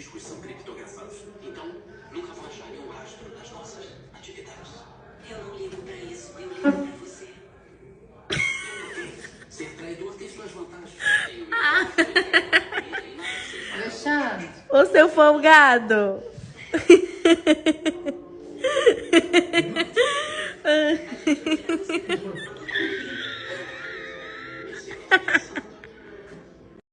discos são criptografados. Então, nunca vão achar nenhum rastro das nossas atividades. Eu não ligo pra isso, eu ligo pra você. Ser traidor tem suas vantagens. Alexandre. Ô, seu folgado. A gente odeia você.